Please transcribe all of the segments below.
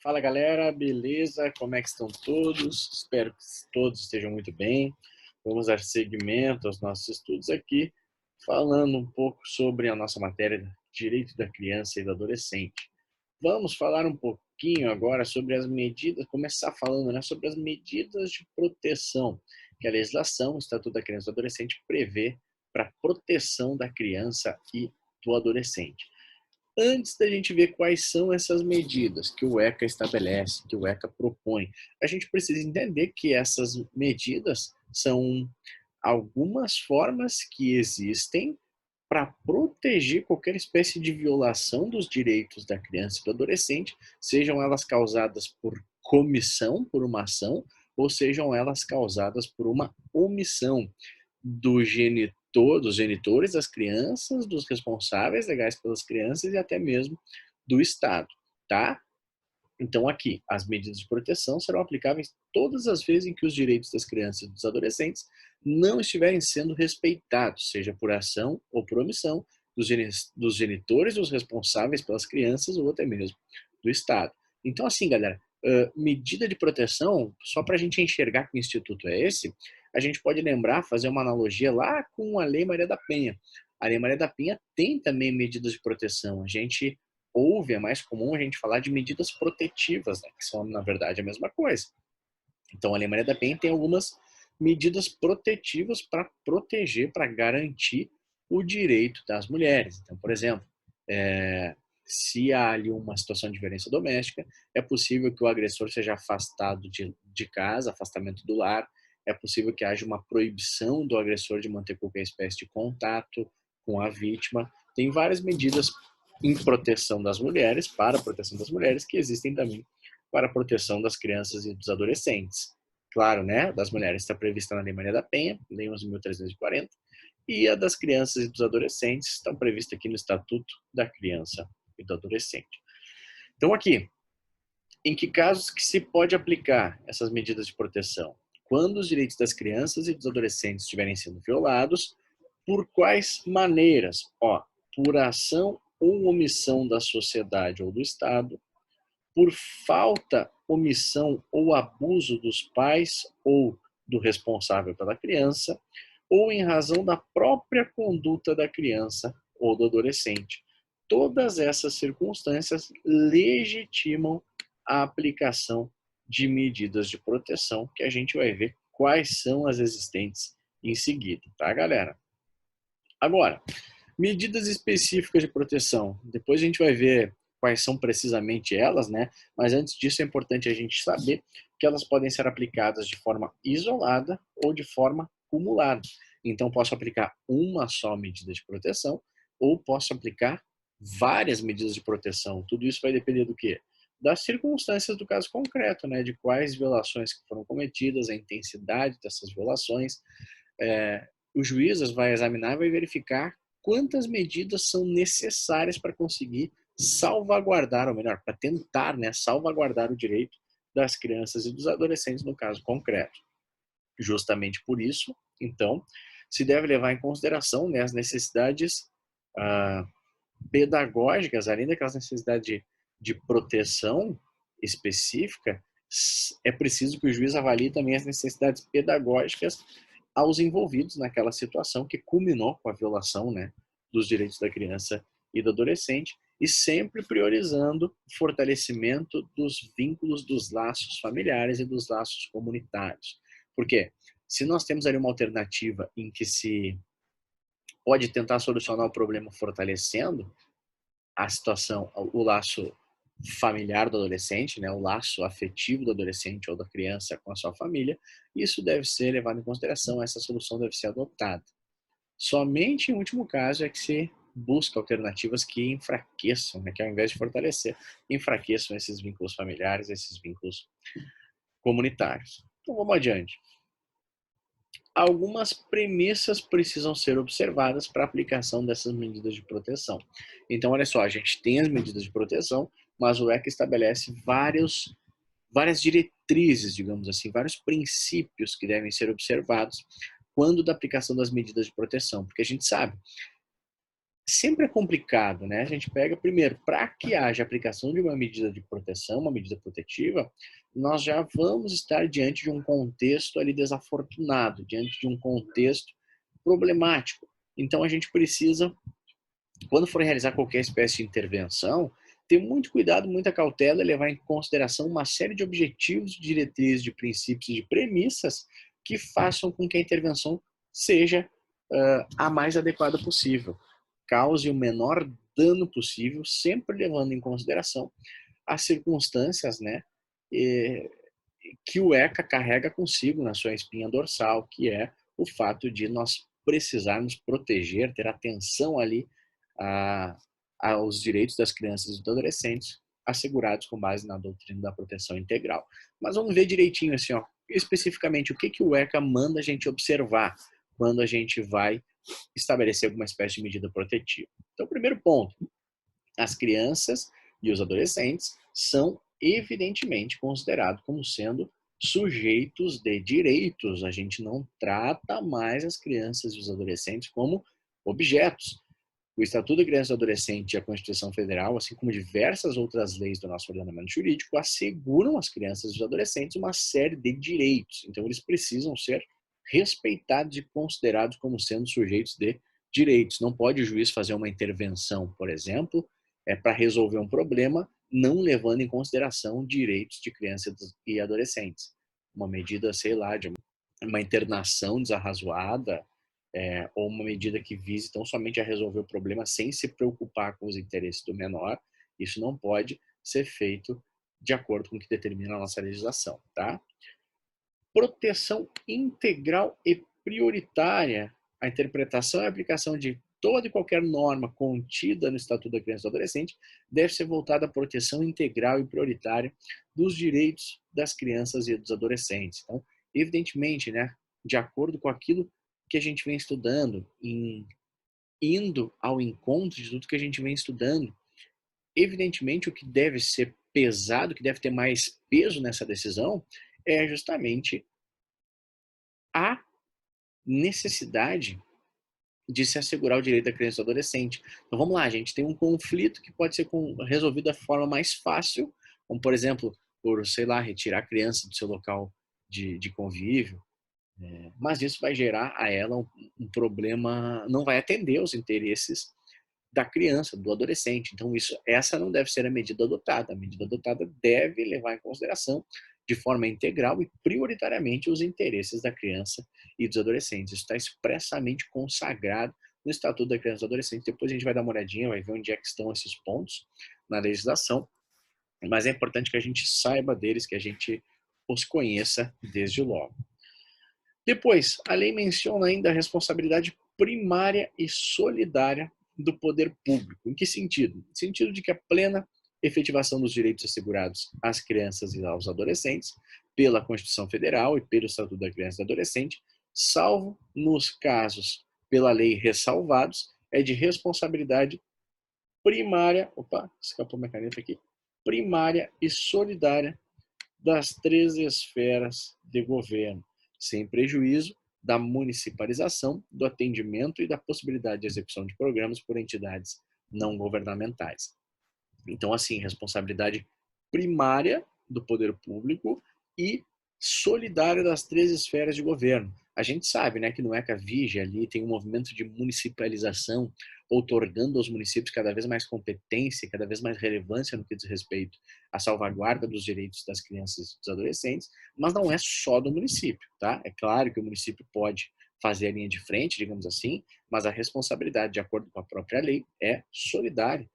Fala galera, beleza? Como é que estão todos? Espero que todos estejam muito bem. Vamos dar seguimento aos nossos estudos aqui, falando um pouco sobre a nossa matéria Direito da Criança e do Adolescente. Vamos falar um pouquinho agora sobre as medidas, começar falando, né, sobre as medidas de proteção que a legislação, o Estatuto da Criança e do Adolescente prevê para proteção da criança e do adolescente. Antes da gente ver quais são essas medidas que o ECA estabelece, que o ECA propõe, a gente precisa entender que essas medidas são algumas formas que existem para proteger qualquer espécie de violação dos direitos da criança e do adolescente, sejam elas causadas por comissão, por uma ação, ou sejam elas causadas por uma omissão do genitor, dos genitores das crianças, dos responsáveis legais pelas crianças e até mesmo do Estado, tá? Então aqui, as medidas de proteção serão aplicáveis todas as vezes em que os direitos das crianças e dos adolescentes não estiverem sendo respeitados, seja por ação ou por omissão dos genitores, dos responsáveis pelas crianças ou até mesmo do Estado. Então assim, galera, medida de proteção, só para a gente enxergar que o instituto é esse, a gente pode lembrar, fazer uma analogia lá com a Lei Maria da Penha. A Lei Maria da Penha tem também medidas de proteção. A gente ouve, é mais comum a gente falar de medidas protetivas, né, que são, na verdade, a mesma coisa. Então, a Lei Maria da Penha tem algumas medidas protetivas para proteger, para garantir o direito das mulheres. Então, por exemplo, se há ali uma situação de violência doméstica, é possível que o agressor seja afastado de casa, afastamento do lar, é possível que haja uma proibição do agressor de manter qualquer espécie de contato com a vítima. Tem várias medidas em proteção das mulheres, para a proteção das mulheres, que existem também para a proteção das crianças e dos adolescentes. Claro, né, das mulheres está prevista na Lei Maria da Penha, Lei 11.340, e a das crianças e dos adolescentes estão prevista aqui no Estatuto da Criança e do Adolescente. Então aqui, em que casos que se pode aplicar essas medidas de proteção? Quando os direitos das crianças e dos adolescentes estiverem sendo violados, por quais maneiras? Por ação ou omissão da sociedade ou do Estado, por falta, omissão ou abuso dos pais ou do responsável pela criança, ou em razão da própria conduta da criança ou do adolescente. Todas essas circunstâncias legitimam a aplicação de medidas de proteção, que a gente vai ver quais são as existentes em seguida, tá, galera? Agora, medidas específicas de proteção. Depois a gente vai ver quais são precisamente elas, né? Mas antes disso é importante a gente saber que elas podem ser aplicadas de forma isolada ou de forma cumulada. Então posso aplicar uma só medida de proteção ou posso aplicar várias medidas de proteção. Tudo isso vai depender do quê? Das circunstâncias do caso concreto, né? De quais violações que foram cometidas, a intensidade dessas violações. O juiz vai examinar e vai verificar quantas medidas são necessárias para conseguir salvaguardar, ou melhor, para tentar, né, salvaguardar o direito das crianças e dos adolescentes no caso concreto. Justamente por isso, então, se deve levar em consideração, né, as necessidades pedagógicas, além daquelas necessidades de proteção específica, é preciso que o juiz avalie também as necessidades pedagógicas aos envolvidos naquela situação que culminou com a violação, né, dos direitos da criança e do adolescente, e sempre priorizando o fortalecimento dos vínculos, dos laços familiares e dos laços comunitários. Por quê? Se nós temos ali uma alternativa em que se pode tentar solucionar o problema fortalecendo a situação, o laço familiar do adolescente, né, o laço afetivo do adolescente ou da criança com a sua família, isso deve ser levado em consideração, essa solução deve ser adotada. Somente em último caso é que se busca alternativas que enfraqueçam, né, que ao invés de fortalecer, enfraqueçam esses vínculos familiares, esses vínculos comunitários. Então vamos adiante. Algumas premissas precisam ser observadas para a aplicação dessas medidas de proteção. Então, olha só, a gente tem as medidas de proteção, mas o ECA estabelece várias diretrizes, digamos assim, vários princípios que devem ser observados quando da aplicação das medidas de proteção, porque a gente sabe, sempre é complicado, né? A gente pega, primeiro, para que haja aplicação de uma medida de proteção, uma medida protetiva, nós já vamos estar diante de um contexto ali desafortunado, diante de um contexto problemático. Então, a gente precisa, quando for realizar qualquer espécie de intervenção, ter muito cuidado, muita cautela e levar em consideração uma série de objetivos, de diretrizes, de princípios e de premissas que façam com que a intervenção seja a mais adequada possível, cause o menor dano possível, sempre levando em consideração as circunstâncias, né, que o ECA carrega consigo na sua espinha dorsal, que é o fato de nós precisarmos proteger, ter atenção ali aos direitos das crianças e dos adolescentes assegurados com base na doutrina da proteção integral. Mas vamos ver direitinho assim, ó, especificamente o que o ECA manda a gente observar quando a gente vai estabelecer alguma espécie de medida protetiva. Então, primeiro ponto, as crianças e os adolescentes são evidentemente considerados como sendo sujeitos de direitos. A gente não trata mais as crianças e os adolescentes como objetos. O Estatuto da Criança e do Adolescente e a Constituição Federal, assim como diversas outras leis do nosso ordenamento jurídico, asseguram às crianças e aos adolescentes uma série de direitos. Então, eles precisam ser respeitados e considerados como sendo sujeitos de direitos. Não pode o juiz fazer uma intervenção, por exemplo, para resolver um problema, não levando em consideração direitos de crianças e adolescentes. Uma medida, sei lá, de uma internação desarrazoada, ou uma medida que vise tão somente a resolver o problema sem se preocupar com os interesses do menor, isso não pode ser feito de acordo com o que determina a nossa legislação, tá? Proteção integral e prioritária. A interpretação e aplicação de toda e qualquer norma contida no Estatuto da Criança e do Adolescente deve ser voltada à proteção integral e prioritária dos direitos das crianças e dos adolescentes. Então, evidentemente, né, de acordo com aquilo que a gente vem estudando, indo ao encontro de tudo que a gente vem estudando, evidentemente o que deve ser pesado, o que deve ter mais peso nessa decisão, é justamente a necessidade de se assegurar o direito da criança e do adolescente. Então vamos lá, a gente tem um conflito que pode ser resolvido da forma mais fácil, como por exemplo, por, sei lá, retirar a criança do seu local de convívio, mas isso vai gerar a ela um problema, não vai atender aos interesses da criança, do adolescente. Então essa não deve ser a medida adotada. A medida adotada deve levar em consideração de forma integral e prioritariamente os interesses da criança e dos adolescentes. Isso está expressamente consagrado no Estatuto da Criança e do Adolescente. Depois a gente vai dar uma olhadinha, vai ver onde é que estão esses pontos na legislação, mas é importante que a gente saiba deles, que a gente os conheça desde logo. Depois, a lei menciona ainda a responsabilidade primária e solidária do poder público. Em que sentido? No sentido de que a plena efetivação dos direitos assegurados às crianças e aos adolescentes pela Constituição Federal e pelo Estatuto da Criança e do Adolescente, salvo nos casos pela lei ressalvados, é de responsabilidade primária, escapou minha caneta aqui, primária e solidária das três esferas de governo, sem prejuízo da municipalização, do atendimento e da possibilidade de execução de programas por entidades não governamentais. Então, assim, responsabilidade primária do poder público e solidária das três esferas de governo. A gente sabe, né, que no ECA vige ali tem um movimento de municipalização, outorgando aos municípios cada vez mais competência, cada vez mais relevância no que diz respeito à salvaguarda dos direitos das crianças e dos adolescentes, mas não é só do município, tá? É claro que o município pode fazer a linha de frente, digamos assim, mas a responsabilidade, de acordo com a própria lei, é solidária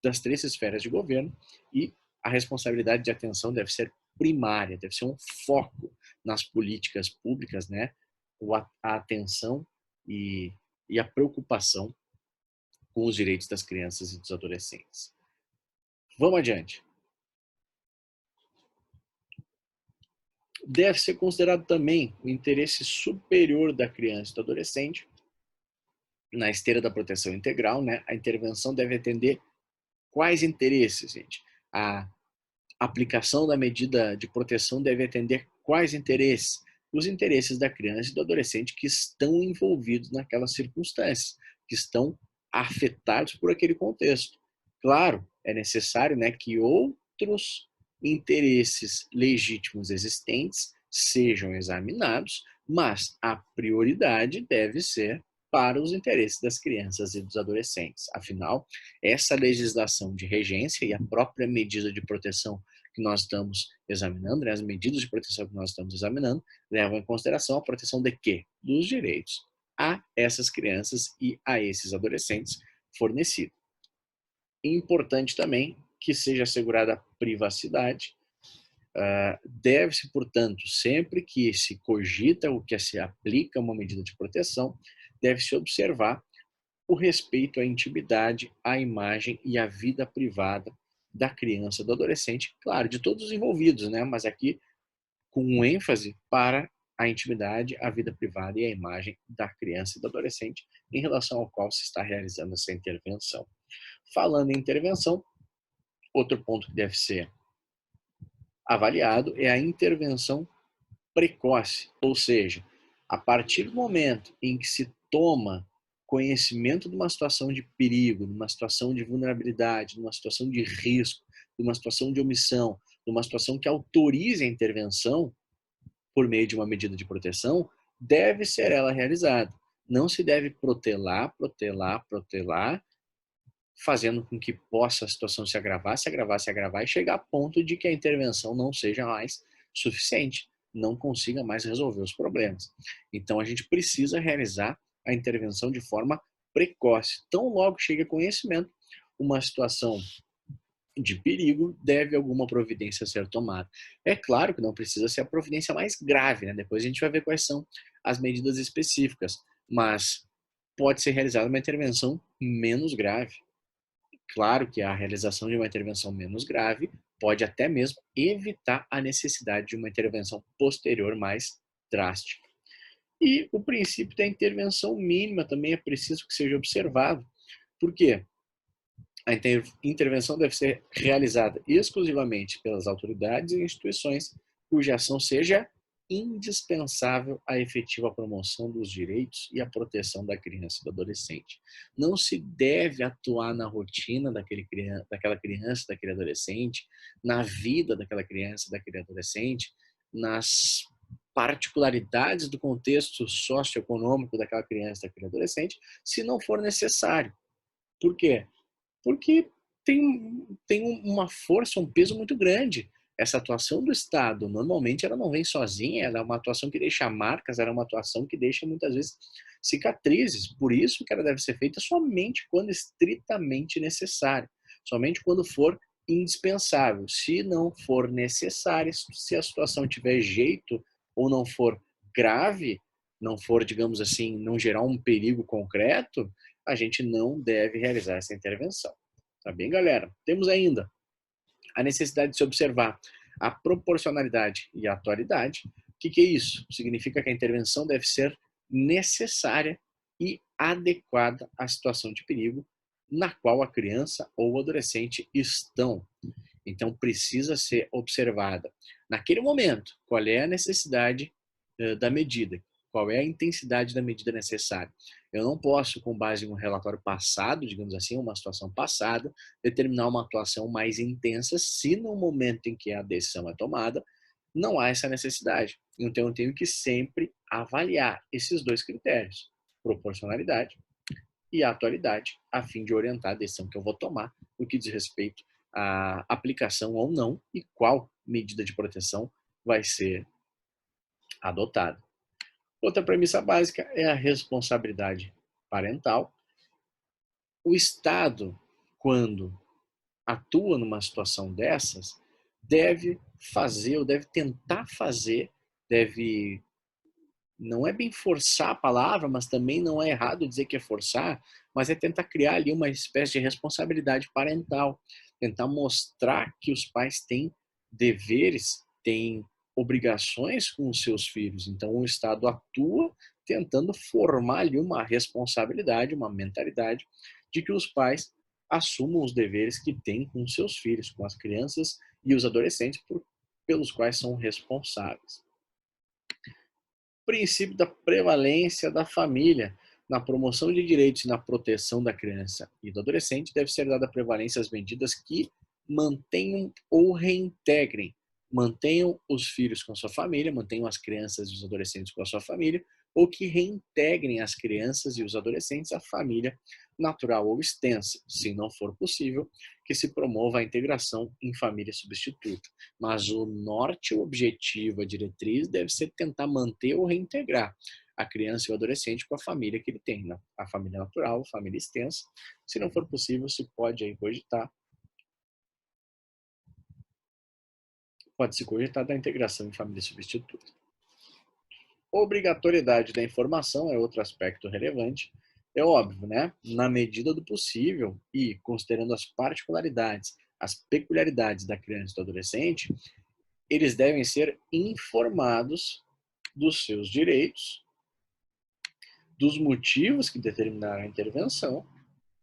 das três esferas de governo e a responsabilidade de atenção deve ser primária, deve ser um foco nas políticas públicas, né? A atenção e a preocupação com os direitos das crianças e dos adolescentes. Vamos adiante. Deve ser considerado também o interesse superior da criança e do adolescente na esteira da proteção integral, né? A intervenção deve atender quais interesses, gente? A aplicação da medida de proteção deve atender quais interesses? Os interesses da criança e do adolescente que estão envolvidos naquelas circunstâncias, que estão afetados por aquele contexto. Claro, é necessário, né, que outros interesses legítimos existentes sejam examinados, mas a prioridade deve ser para os interesses das crianças e dos adolescentes. Afinal, essa legislação de regência e a própria medida de proteção que nós estamos examinando, né, as medidas de proteção que nós estamos examinando, levam em consideração a proteção de quê? Dos direitos a essas crianças e a esses adolescentes fornecidos. Importante também que seja assegurada a privacidade. Deve-se, portanto, sempre que se cogita ou que se aplica uma medida de proteção, deve-se observar o respeito à intimidade, à imagem e à vida privada da criança, do adolescente, claro, de todos os envolvidos, né? Mas aqui com um ênfase para a intimidade, a vida privada e a imagem da criança e do adolescente em relação ao qual se está realizando essa intervenção. Falando em intervenção, outro ponto que deve ser avaliado é a intervenção precoce, ou seja, a partir do momento em que se toma conhecimento de uma situação de perigo, de uma situação de vulnerabilidade, de uma situação de risco, de uma situação de omissão, de uma situação que autorize a intervenção por meio de uma medida de proteção, deve ser ela realizada. Não se deve protelar, fazendo com que possa a situação se agravar, e chegar a ponto de que a intervenção não seja mais suficiente, não consiga mais resolver os problemas. Então a gente precisa realizar a intervenção de forma precoce. Tão logo chega a conhecimento, uma situação de perigo, deve alguma providência ser tomada. É claro que não precisa ser a providência mais grave, né? Depois a gente vai ver quais são as medidas específicas, mas pode ser realizada uma intervenção menos grave. Claro que a realização de uma intervenção menos grave pode até mesmo evitar a necessidade de uma intervenção posterior mais drástica. E o princípio da intervenção mínima também é preciso que seja observado. Por quê? A intervenção deve ser realizada exclusivamente pelas autoridades e instituições cuja ação seja indispensável à efetiva promoção dos direitos e à proteção da criança e do adolescente. Não se deve atuar na rotina daquela criança, daquele adolescente, na vida daquela criança, daquele adolescente, nas particularidades do contexto socioeconômico daquela criança, daquele adolescente, se não for necessário. Por quê? Porque tem uma força, um peso muito grande. Essa atuação do Estado, normalmente, ela não vem sozinha, ela é uma atuação que deixa marcas, ela é uma atuação que deixa, muitas vezes, cicatrizes. Por isso que ela deve ser feita somente quando estritamente necessário, somente quando for indispensável. Se não for necessário, se a situação tiver jeito ou não for grave, não for, digamos assim, não gerar um perigo concreto, a gente não deve realizar essa intervenção. Tá bem, galera? Temos ainda a necessidade de se observar a proporcionalidade e a atualidade. O que é isso? Significa que a intervenção deve ser necessária e adequada à situação de perigo na qual a criança ou o adolescente estão. Então, precisa ser observada, naquele momento, qual é a necessidade da medida, qual é a intensidade da medida necessária. Eu não posso, com base em um relatório passado, digamos assim, uma situação passada, determinar uma atuação mais intensa se no momento em que a decisão é tomada, não há essa necessidade. Então, eu tenho que sempre avaliar esses dois critérios, proporcionalidade e atualidade, a fim de orientar a decisão que eu vou tomar no que diz respeito à aplicação ou não e qual medida de proteção vai ser adotada. Outra premissa básica é a responsabilidade parental. O Estado, quando atua numa situação dessas, deve fazer, ou deve tentar fazer, deve, não é bem forçar a palavra, mas também não é errado dizer que é forçar, mas é tentar criar ali uma espécie de responsabilidade parental, tentar mostrar que os pais têm deveres, têm obrigações com os seus filhos. Então o Estado atua tentando formar ali uma responsabilidade, uma mentalidade de que os pais assumam os deveres que têm com os seus filhos, com as crianças e os adolescentes pelos quais são responsáveis. Princípio da prevalência da família. Na promoção de direitos e na proteção da criança e do adolescente, deve ser dada prevalência às medidas que mantenham ou reintegrem, mantenham os filhos com a sua família, mantenham as crianças e os adolescentes com a sua família, ou que reintegrem as crianças e os adolescentes à família natural ou extensa, se não for possível, que se promova a integração em família substituta. Mas o norte, o objetivo, a diretriz deve ser tentar manter ou reintegrar a criança e o adolescente com a família que ele tem, né? A família natural, a família extensa. Se não for possível, se pode-se cogitar da integração em família substituta. Obrigatoriedade da informação é outro aspecto relevante. É óbvio, né? Na medida do possível e considerando as particularidades, as peculiaridades da criança e do adolescente, eles devem ser informados dos seus direitos, dos motivos que determinaram a intervenção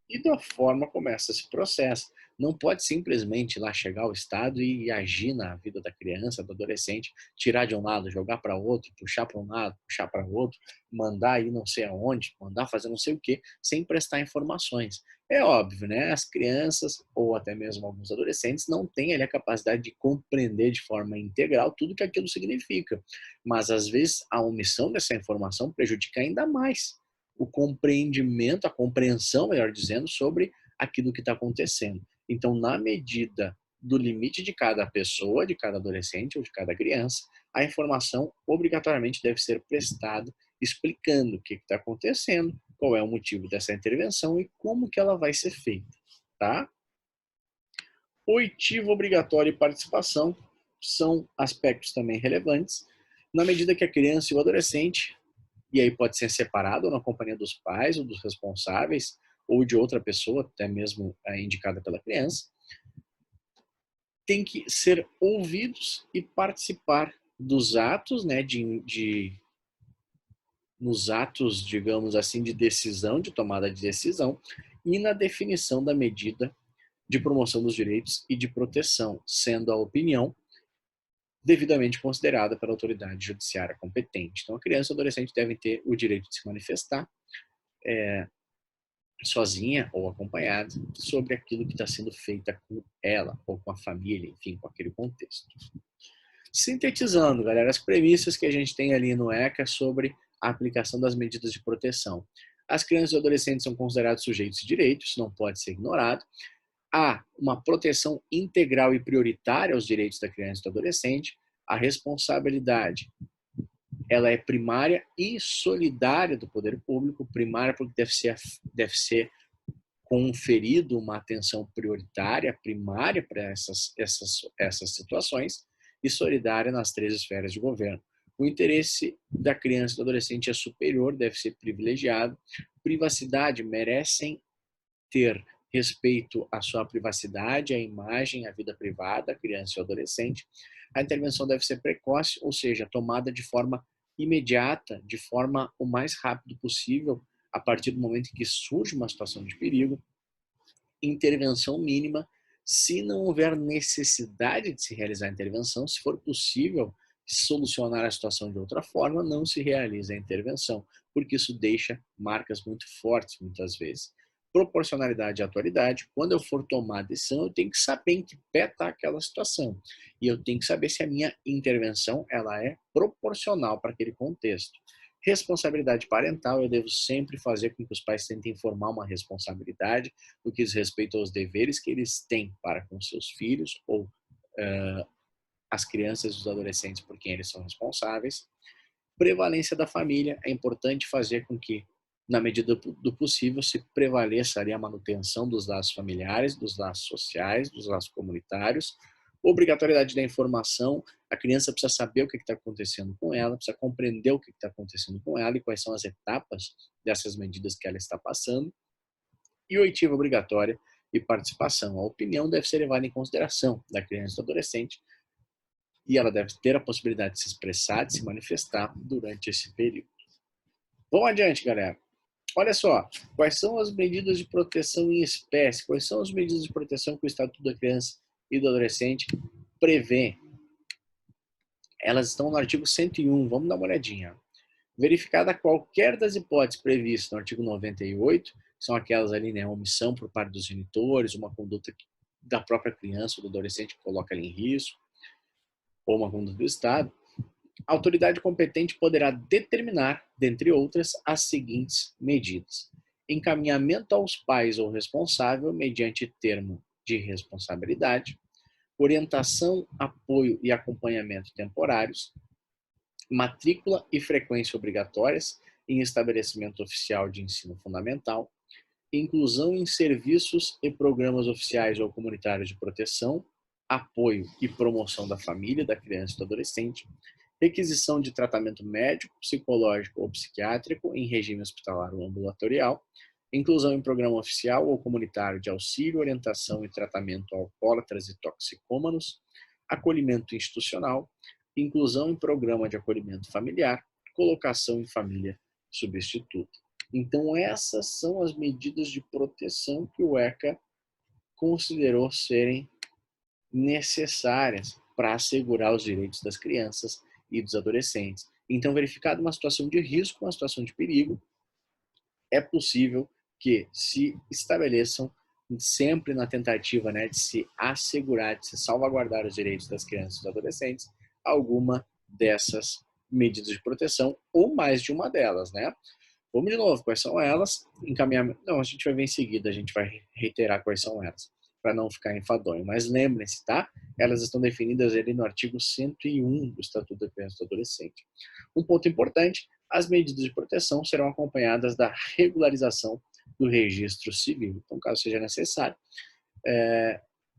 e da forma como essa se processa. Não pode simplesmente ir lá chegar ao Estado e agir na vida da criança, do adolescente, tirar de um lado, jogar para outro, puxar para um lado, puxar para outro, mandar ir não sei aonde, mandar fazer não sei o quê, sem prestar informações. É óbvio, né? As crianças, ou até mesmo alguns adolescentes, não têm ali a capacidade de compreender de forma integral tudo que aquilo significa. Mas, às vezes, a omissão dessa informação prejudica ainda mais o compreendimento, a compreensão, melhor dizendo, sobre aquilo que está acontecendo. Então, na medida do limite de cada pessoa, de cada adolescente ou de cada criança, a informação obrigatoriamente deve ser prestada explicando o que está acontecendo, qual é o motivo dessa intervenção e como que ela vai ser feita, tá? Oitivo obrigatório e participação são aspectos também relevantes, na medida que a criança e o adolescente, e aí pode ser separado ou na companhia dos pais ou dos responsáveis, ou de outra pessoa, até mesmo indicada pela criança, tem que ser ouvidos e participar dos atos, né, nos atos, digamos assim, de decisão, de tomada de decisão, e na definição da medida de promoção dos direitos e de proteção, sendo a opinião devidamente considerada pela autoridade judiciária competente. Então, a criança e o adolescente devem ter o direito de se manifestar sozinha ou acompanhada sobre aquilo que está sendo feito com ela ou com a família, enfim, com aquele contexto. Sintetizando, galera, as premissas que a gente tem ali no ECA sobre a aplicação das medidas de proteção. As crianças e adolescentes são considerados sujeitos de direitos, isso não pode ser ignorado. Há uma proteção integral e prioritária aos direitos da criança e do adolescente. A responsabilidade, ela é primária e solidária do poder público. Primária porque deve ser conferido uma atenção prioritária, primária para essas situações, e solidária nas três esferas de governo. O interesse da criança e do adolescente é superior, deve ser privilegiado. Privacidade, merecem ter respeito à sua privacidade, à imagem, à vida privada da criança e do adolescente. A intervenção deve ser precoce, ou seja, tomada de forma imediata, de forma o mais rápido possível, a partir do momento em que surge uma situação de perigo. Intervenção mínima, se não houver necessidade de se realizar a intervenção, se for possível solucionar a situação de outra forma, não se realiza a intervenção, porque isso deixa marcas muito fortes, muitas vezes. Proporcionalidade e atualidade, quando eu for tomar a decisão, eu tenho que saber em que pé está aquela situação. E eu tenho que saber se a minha intervenção ela é proporcional para aquele contexto. Responsabilidade parental, eu devo sempre fazer com que os pais tentem formar uma responsabilidade no que diz respeito aos deveres que eles têm para com seus filhos ou as crianças e os adolescentes por quem eles são responsáveis. Prevalência da família, é importante fazer com que, na medida do possível, se prevaleça ali a manutenção dos laços familiares, dos laços sociais, dos laços comunitários. Obrigatoriedade da informação, a criança precisa saber o que está acontecendo com ela, precisa compreender o que está acontecendo com ela e quais são as etapas dessas medidas que ela está passando. E oitiva obrigatória e participação. A opinião deve ser levada em consideração da criança e do adolescente e ela deve ter a possibilidade de se expressar, de se manifestar durante esse período. Vamos adiante, galera. Olha só, quais são as medidas de proteção em espécie? Quais são as medidas de proteção que o Estatuto da Criança e do Adolescente prevê? Elas estão no artigo 101, vamos dar uma olhadinha. Verificada qualquer das hipóteses previstas no artigo 98, que são aquelas ali, né, omissão por parte dos genitores, uma conduta da própria criança ou do adolescente que coloca ele em risco, ou uma conduta do Estado, a autoridade competente poderá determinar, dentre outras, as seguintes medidas: encaminhamento aos pais ou responsável mediante termo de responsabilidade, orientação, apoio e acompanhamento temporários, matrícula e frequência obrigatórias em estabelecimento oficial de ensino fundamental, inclusão em serviços e programas oficiais ou comunitários de proteção, apoio e promoção da família, da criança e do adolescente, requisição de tratamento médico, psicológico ou psiquiátrico em regime hospitalar ou ambulatorial, inclusão em programa oficial ou comunitário de auxílio, orientação e tratamento a alcoólatras e toxicômanos, acolhimento institucional, inclusão em programa de acolhimento familiar, colocação em família substituta. Então, essas são as medidas de proteção que o ECA considerou serem necessárias para assegurar os direitos das crianças e dos adolescentes. Então, verificada uma situação de risco, uma situação de perigo, é possível que se estabeleçam, sempre na tentativa, né, de se assegurar, de se salvaguardar os direitos das crianças e dos adolescentes, alguma dessas medidas de proteção, ou mais de uma delas, né? Vamos de novo, quais são elas? Encaminhamento. Não, a gente vai ver em seguida, a gente vai reiterar quais são elas, para não ficar enfadonho. Mas lembrem-se, tá? Elas estão definidas ali no artigo 101 do Estatuto da Criança e do Adolescente. Um ponto importante: as medidas de proteção serão acompanhadas da regularização do registro civil. Então, caso seja necessário,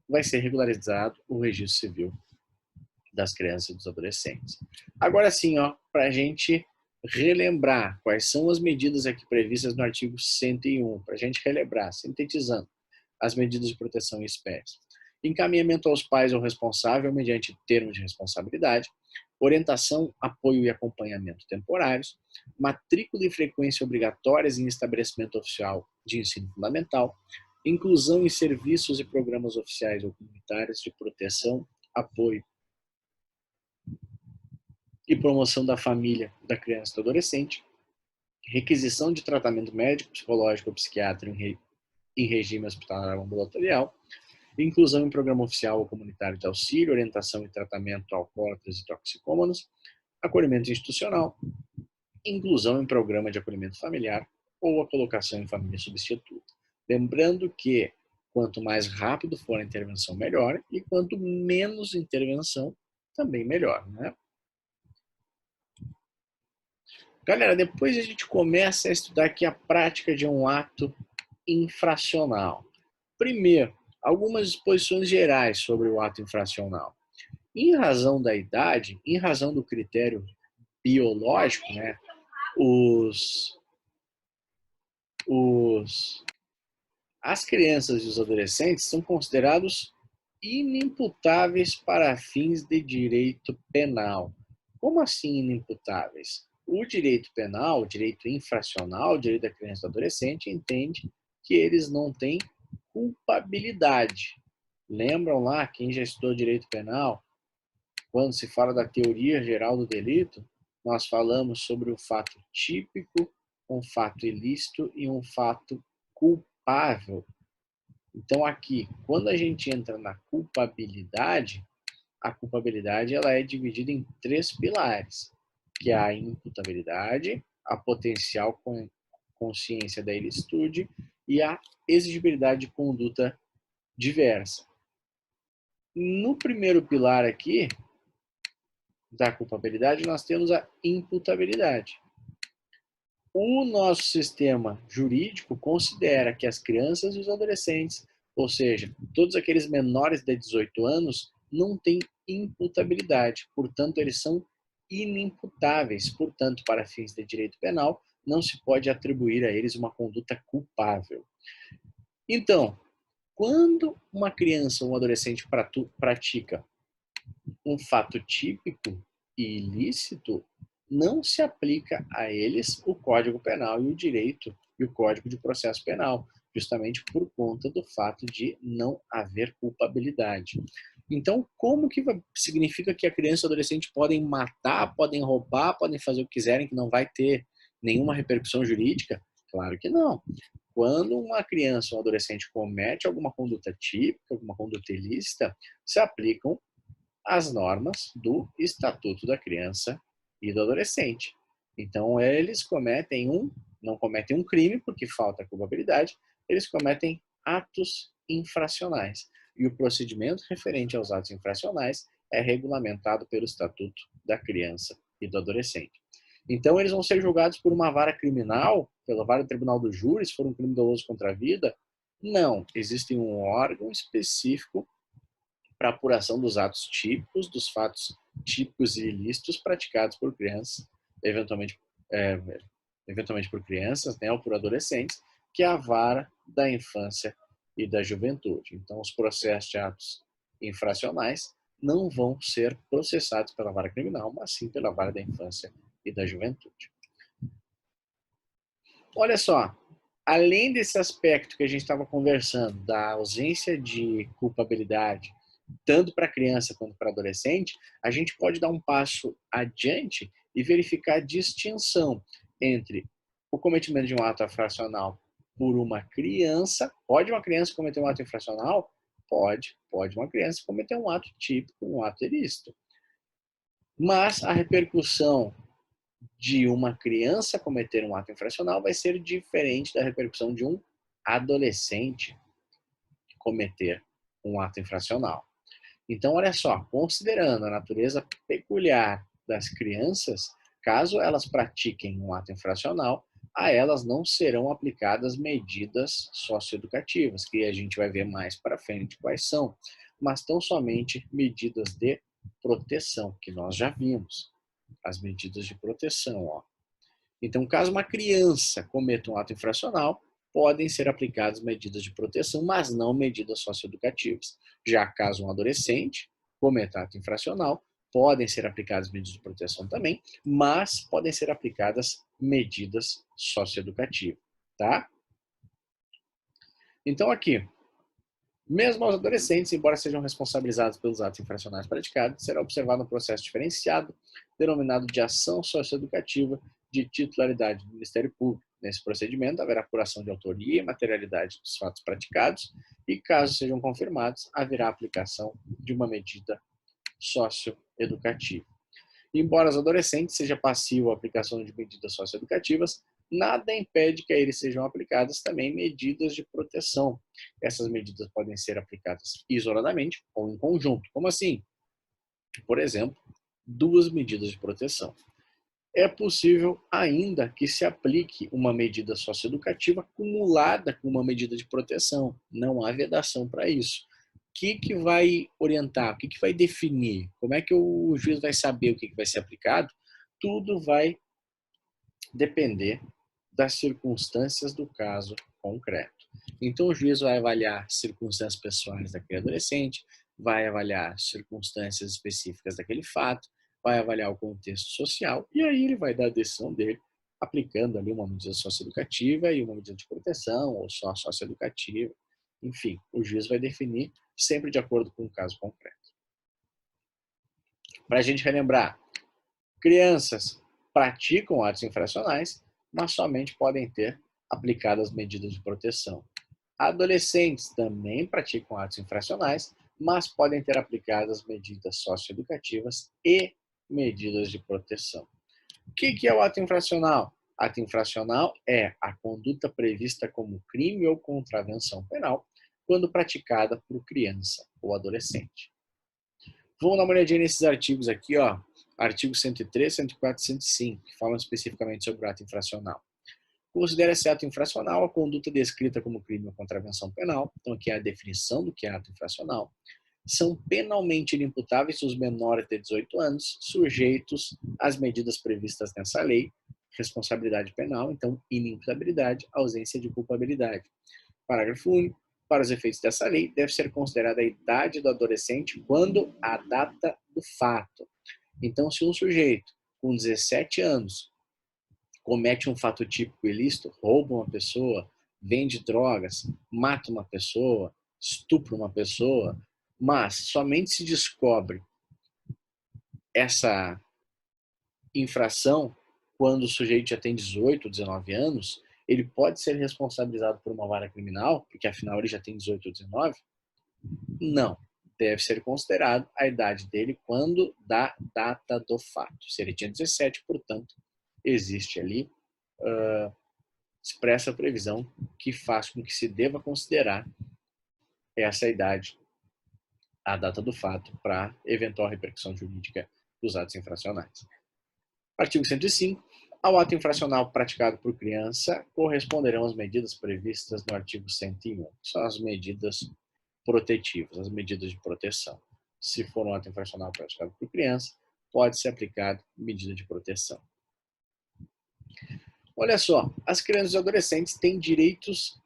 vai ser regularizado o registro civil das crianças e dos adolescentes. Agora sim, para a gente relembrar quais são as medidas aqui previstas no artigo 101, para a gente relembrar, sintetizando as medidas de proteção em espécie. Encaminhamento aos pais ou responsável mediante termo de responsabilidade, orientação, apoio e acompanhamento temporários, matrícula e frequência obrigatórias em estabelecimento oficial de ensino fundamental, inclusão em serviços e programas oficiais ou comunitários de proteção, apoio e promoção da família, da criança e do adolescente, requisição de tratamento médico, psicológico ou psiquiátrico em regime hospitalar ambulatorial, inclusão em programa oficial ou comunitário de auxílio, orientação e tratamento a alcoólatras e toxicômanos, acolhimento institucional, inclusão em programa de acolhimento familiar ou a colocação em família substituta. Lembrando que quanto mais rápido for a intervenção, melhor, e quanto menos intervenção, também melhor, né? Galera, depois a gente começa a estudar aqui a prática de um ato infracional. Primeiro, algumas disposições gerais sobre o ato infracional. Em razão da idade, em razão do critério biológico, né, as crianças e os adolescentes são considerados inimputáveis para fins de direito penal. Como assim inimputáveis? O direito penal, o direito infracional, o direito da criança e do adolescente entende que eles não têm culpabilidade. Lembram lá, quem já estudou direito penal, quando se fala da teoria geral do delito, nós falamos sobre o fato típico, um fato ilícito e um fato culpável. Então aqui, quando a gente entra na culpabilidade, a culpabilidade ela é dividida em 3 pilares, que é a imputabilidade, a potencial consciência da ilicitude e a exigibilidade de conduta diversa. No primeiro pilar aqui, da culpabilidade, nós temos a imputabilidade. O nosso sistema jurídico considera que as crianças e os adolescentes, ou seja, todos aqueles menores de 18 anos, não têm imputabilidade, portanto, eles são inimputáveis. Portanto, para fins de direito penal, não se pode atribuir a eles uma conduta culpável. Então, quando uma criança ou um adolescente pratica um fato típico e ilícito, não se aplica a eles o Código Penal e o direito e o Código de Processo Penal, justamente por conta do fato de não haver culpabilidade. Então, como que significa que a criança e o adolescente podem matar, podem roubar, podem fazer o que quiserem, que não vai ter nenhuma repercussão jurídica? Claro que não. Quando uma criança ou um adolescente comete alguma conduta típica, alguma conduta ilícita, se aplicam as normas do Estatuto da Criança e do Adolescente. Então, eles não cometem um crime, porque falta culpabilidade, eles cometem atos infracionais. E o procedimento referente aos atos infracionais é regulamentado pelo Estatuto da Criança e do Adolescente. Então, eles vão ser julgados por uma vara criminal, pela vara do Tribunal do Júri, se for um crime doloso contra a vida? Não. Existe um órgão específico para apuração dos atos típicos, dos fatos típicos e ilícitos praticados por crianças, eventualmente, é, eventualmente por crianças, né, ou por adolescentes, que é a vara da infância e da juventude. Então, os processos de atos infracionais não vão ser processados pela vara criminal, mas sim pela vara da infância e da juventude. Olha só, além desse aspecto que a gente estava conversando, da ausência de culpabilidade, tanto para criança quanto para adolescente, a gente pode dar um passo adiante e verificar a distinção entre o cometimento de um ato infracional por uma criança. Pode uma criança cometer um ato infracional? Pode. Pode uma criança cometer um ato típico, um ato ilícito. Mas a repercussão de uma criança cometer um ato infracional vai ser diferente da repercussão de um adolescente cometer um ato infracional. Então, olha só, considerando a natureza peculiar das crianças, caso elas pratiquem um ato infracional, a elas não serão aplicadas medidas socioeducativas, que a gente vai ver mais para frente quais são, mas tão somente medidas de proteção, que nós já vimos, as medidas de proteção, ó. Então, caso uma criança cometa um ato infracional, podem ser aplicadas medidas de proteção, mas não medidas socioeducativas. Já caso um adolescente cometa ato infracional, podem ser aplicadas medidas de proteção também, mas podem ser aplicadas medidas socioeducativas, tá? Então aqui, mesmo aos adolescentes, embora sejam responsabilizados pelos atos infracionais praticados, será observado um processo diferenciado, denominado de ação socioeducativa de titularidade do Ministério Público. Nesse procedimento, haverá apuração de autoria e materialidade dos fatos praticados e, caso sejam confirmados, haverá aplicação de uma medida socioeducativa. Embora os adolescentes seja passivo à aplicação de medidas socioeducativas, nada impede que a eles sejam aplicadas também medidas de proteção. Essas medidas podem ser aplicadas isoladamente ou em conjunto. Como assim? Por exemplo, duas medidas de proteção. É possível ainda que se aplique uma medida socioeducativa acumulada com uma medida de proteção. Não há vedação para isso. O que vai orientar? O que vai definir? Como é que o juiz vai saber o que vai ser aplicado? Tudo vai depender das circunstâncias do caso concreto. Então, o juiz vai avaliar circunstâncias pessoais daquele adolescente, vai avaliar circunstâncias específicas daquele fato, vai avaliar o contexto social e aí ele vai dar a decisão dele aplicando ali uma medida socioeducativa e uma medida de proteção ou só socioeducativa. Enfim, o juiz vai definir sempre de acordo com o caso concreto. Para a gente relembrar, crianças praticam atos infracionais, mas somente podem ter aplicadas medidas de proteção. Adolescentes também praticam atos infracionais, mas podem ter aplicadas medidas socioeducativas e medidas de proteção. O que é o ato infracional? Ato infracional é a conduta prevista como crime ou contravenção penal quando praticada por criança ou adolescente. Vamos dar uma olhadinha nesses artigos aqui, ó. Artigo 103, 104 e 105, que falam especificamente sobre o ato infracional. Considera-se ato infracional a conduta descrita como crime ou contravenção penal, então aqui é a definição do que é ato infracional. São penalmente inimputáveis os menores de 18 anos, sujeitos às medidas previstas nessa lei, responsabilidade penal, então inimputabilidade, ausência de culpabilidade. Parágrafo único. Para os efeitos dessa lei, deve ser considerada a idade do adolescente quando a data do fato. Então, se um sujeito com 17 anos comete um fato típico ilícito, rouba uma pessoa, vende drogas, mata uma pessoa, estupra uma pessoa, Mas somente se descobre essa infração quando o sujeito já tem 18, 19 anos, ele pode ser responsabilizado por uma vara criminal, porque afinal ele já tem 18 ou 19? Não. Deve ser considerado a idade dele quando da data do fato. Se ele tinha 17, portanto, existe ali expressa previsão que faz com que se deva considerar essa idade, a data do fato, para eventual repercussão jurídica dos atos infracionais. Artigo 105. Ao ato infracional praticado por criança, corresponderão as medidas previstas no artigo 101, que são as medidas protetivas, as medidas de proteção. Se for um ato infracional praticado por criança, pode ser aplicado medida de proteção. Olha só, as crianças e adolescentes têm direitos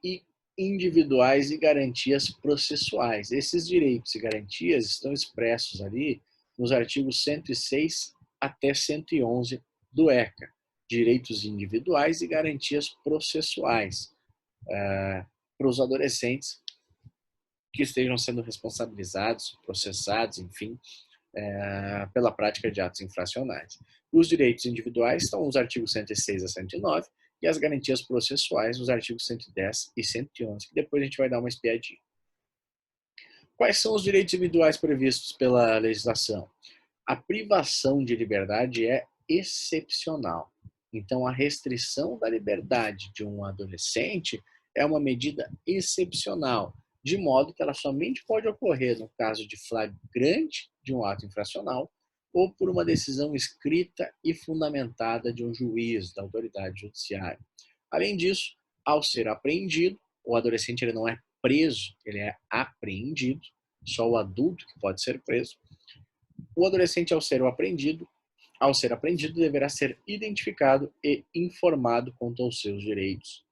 individuais e garantias processuais. Esses direitos e garantias estão expressos ali nos artigos 106 até 111 do ECA. Direitos individuais e garantias processuais para os adolescentes que estejam sendo responsabilizados, processados, enfim, pela prática de atos infracionais. Os direitos individuais estão nos artigos 106 a 109 e as garantias processuais nos artigos 110 e 111, que depois a gente vai dar uma espiadinha. Quais são os direitos individuais previstos pela legislação? A privação de liberdade é excepcional. Então, a restrição da liberdade de um adolescente é uma medida excepcional, de modo que ela somente pode ocorrer no caso de flagrante de um ato infracional ou por uma decisão escrita e fundamentada de um juiz, da autoridade judiciária. Além disso, ao ser apreendido, o adolescente ele não é preso, ele é apreendido, só o adulto que pode ser preso. O adolescente, ao ser apreendido, deverá ser identificado e informado quanto aos seus direitos.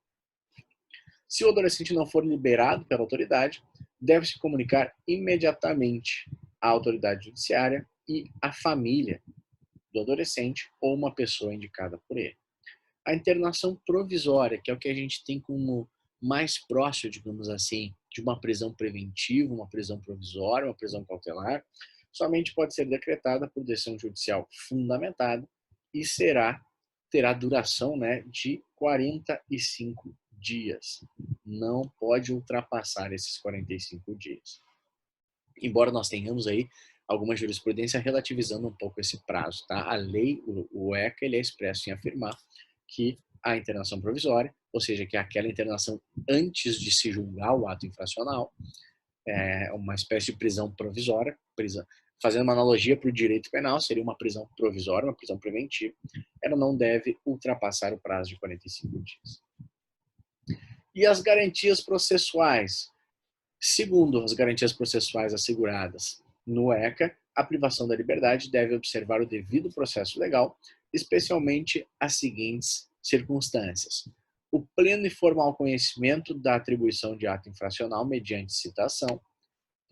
Se o adolescente não for liberado pela autoridade, deve-se comunicar imediatamente à autoridade judiciária e à família do adolescente ou uma pessoa indicada por ele. A internação provisória, que é o que a gente tem como mais próximo, digamos assim, de uma prisão preventiva, uma prisão provisória, uma prisão cautelar, somente pode ser decretada por decisão judicial fundamentada e terá duração, de 45 dias. Não pode ultrapassar esses 45 dias. Embora nós tenhamos aí alguma jurisprudência relativizando um pouco esse prazo, tá? A lei, o ECA, ele é expresso em afirmar que a internação provisória, ou seja, que é aquela internação antes de se julgar o ato infracional, é uma espécie de prisão provisória, fazendo uma analogia para o direito penal, seria uma prisão provisória, uma prisão preventiva, ela não deve ultrapassar o prazo de 45 dias. E as garantias processuais? Segundo as garantias processuais asseguradas no ECA, a privação da liberdade deve observar o devido processo legal, especialmente as seguintes circunstâncias: o pleno e formal conhecimento da atribuição de ato infracional mediante citação.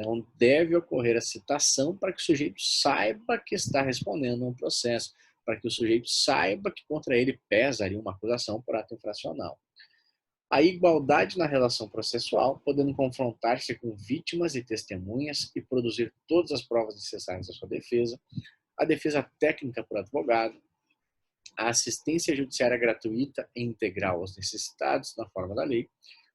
Então, deve ocorrer a citação para que o sujeito saiba que está respondendo a um processo, para que o sujeito saiba que contra ele pesa ali uma acusação por ato infracional. A igualdade na relação processual, podendo confrontar-se com vítimas e testemunhas e produzir todas as provas necessárias à sua defesa, a defesa técnica por advogado, a assistência judiciária gratuita e integral aos necessitados na forma da lei,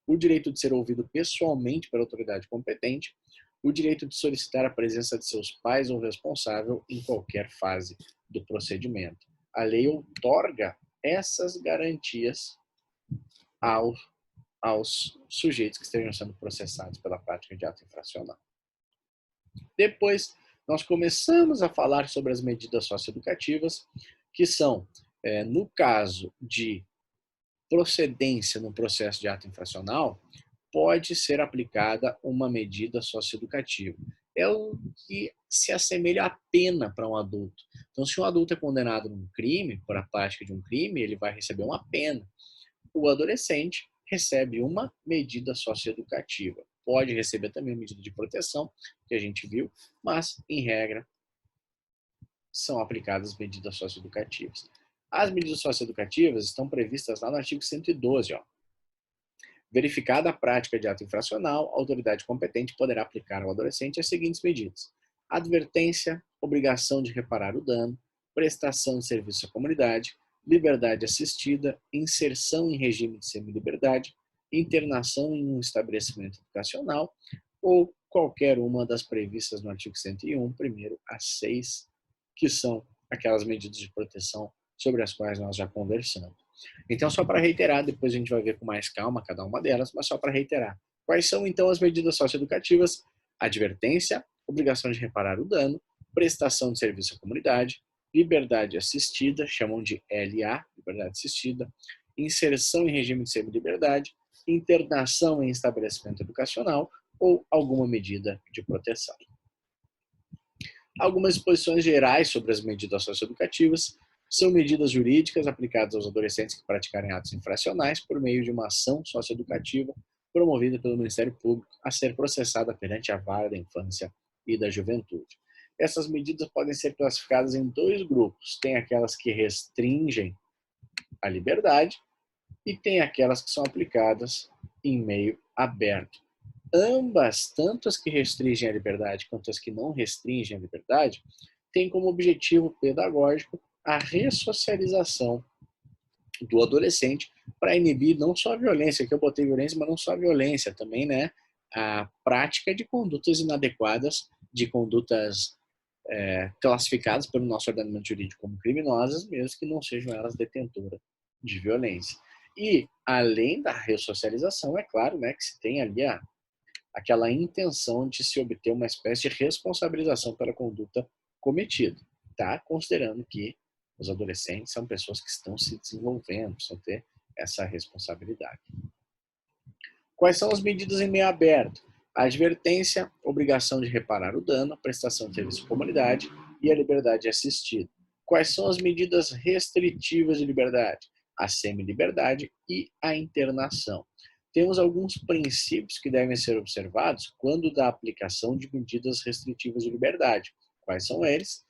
o direito de ser ouvido pessoalmente pela autoridade competente, o direito de solicitar a presença de seus pais ou responsável em qualquer fase do procedimento. A lei outorga essas garantias aos sujeitos que estejam sendo processados pela prática de ato infracional. Depois, nós começamos a falar sobre as medidas socioeducativas, que são, no caso de procedência no processo de ato infracional, pode ser aplicada uma medida socioeducativa. É o que se assemelha à pena para um adulto. Então, se um adulto é condenado num crime, por a prática de um crime, ele vai receber uma pena. O adolescente recebe uma medida socioeducativa. Pode receber também uma medida de proteção, que a gente viu, mas, em regra, são aplicadas medidas socioeducativas. As medidas socioeducativas estão previstas lá no artigo 112, ó. Verificada a prática de ato infracional, a autoridade competente poderá aplicar ao adolescente as seguintes medidas: advertência, obrigação de reparar o dano, prestação de serviço à comunidade, liberdade assistida, inserção em regime de semi-liberdade, internação em um estabelecimento educacional ou qualquer uma das previstas no artigo 101, primeiro a 6, que são aquelas medidas de proteção sobre as quais nós já conversamos. Então, só para reiterar, depois a gente vai ver com mais calma cada uma delas, mas só para reiterar. Quais são, então, as medidas socioeducativas? Advertência, obrigação de reparar o dano, prestação de serviço à comunidade, liberdade assistida, chamam de LA, liberdade assistida, inserção em regime de semi-liberdade, internação em estabelecimento educacional ou alguma medida de proteção. Algumas disposições gerais sobre as medidas socioeducativas são medidas jurídicas aplicadas aos adolescentes que praticarem atos infracionais por meio de uma ação socioeducativa promovida pelo Ministério Público a ser processada perante a Vara da Infância e da Juventude. Essas medidas podem ser classificadas em dois grupos. Tem aquelas que restringem a liberdade e tem aquelas que são aplicadas em meio aberto. Ambas, tanto as que restringem a liberdade quanto as que não restringem a liberdade, têm como objetivo pedagógico a ressocialização do adolescente para inibir não só a violência, que eu botei violência, mas não só a violência, também, né, a prática de condutas inadequadas, de condutas classificadas pelo nosso ordenamento jurídico como criminosas, mesmo que não sejam elas detentoras de violência. E, além da ressocialização, é claro, né, que se tem ali aquela intenção de se obter uma espécie de responsabilização pela conduta cometida, tá? Considerando que os adolescentes são pessoas que estão se desenvolvendo, precisam ter essa responsabilidade. Quais são as medidas em meio aberto? A advertência, obrigação de reparar o dano, prestação de serviço à comunidade e a liberdade assistida. Quais são as medidas restritivas de liberdade? A semi-liberdade e a internação. Temos alguns princípios que devem ser observados quando da aplicação de medidas restritivas de liberdade. Quais são eles?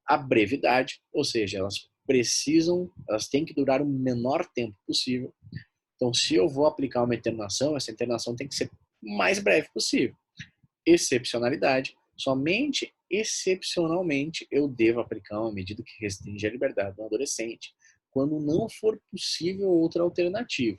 A brevidade, ou seja, elas têm que durar o menor tempo possível. Então, se eu vou aplicar uma internação, essa internação tem que ser o mais breve possível. Excepcionalidade, somente excepcionalmente eu devo aplicar uma medida que restringe a liberdade do adolescente, quando não for possível outra alternativa.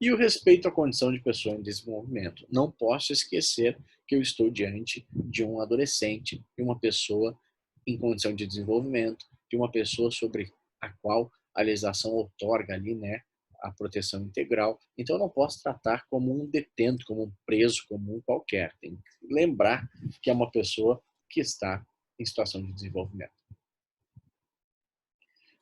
E o respeito à condição de pessoa em desenvolvimento. Não posso esquecer que eu estou diante de um adolescente, de uma pessoa em condição de desenvolvimento, de uma pessoa sobre a qual a legislação outorga ali, né, a proteção integral. Então, eu não posso tratar como um detento, como um preso comum qualquer. Tem que lembrar que é uma pessoa que está em situação de desenvolvimento.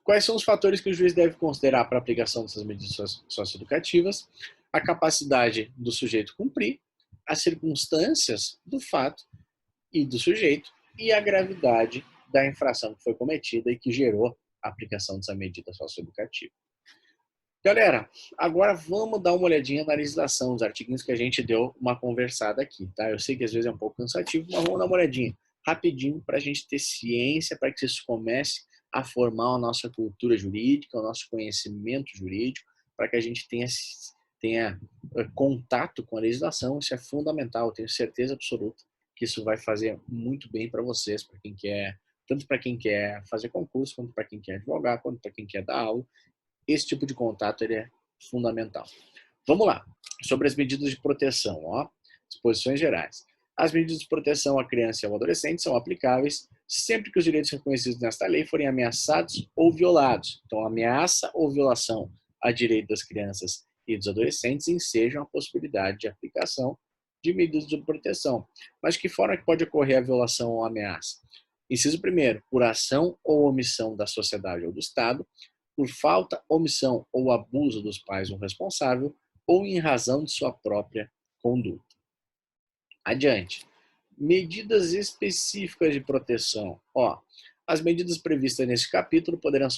Quais são os fatores que o juiz deve considerar para a aplicação dessas medidas socioeducativas? A capacidade do sujeito cumprir, as circunstâncias do fato e do sujeito e a gravidade da infração que foi cometida e que gerou a aplicação dessa medida socioeducativa. Galera, agora vamos dar uma olhadinha na legislação, os artigos que a gente deu uma conversada aqui, tá? Eu sei que às vezes é um pouco cansativo, mas vamos dar uma olhadinha rapidinho para a gente ter ciência, para que isso comece a formar a nossa cultura jurídica, o nosso conhecimento jurídico, para que a gente tenha contato com a legislação. Isso é fundamental, eu tenho certeza absoluta que isso vai fazer muito bem para vocês, para quem quer, tanto para quem quer fazer concurso, quanto para quem quer advogar, quanto para quem quer dar aula. Esse tipo de contato ele é fundamental. Vamos lá, sobre as medidas de proteção, ó, disposições gerais. As medidas de proteção à criança e ao adolescente são aplicáveis sempre que os direitos reconhecidos nesta lei forem ameaçados ou violados. Então, ameaça ou violação a direito das crianças e dos adolescentes ensejam a possibilidade de aplicação de medidas de proteção. Mas de que forma que pode ocorrer a violação ou ameaça? Inciso 1º, por ação ou omissão da sociedade ou do Estado, por falta, omissão ou abuso dos pais ou responsável, ou em razão de sua própria conduta. Adiante. Medidas específicas de proteção. Ó, as medidas previstas nesse capítulo poderão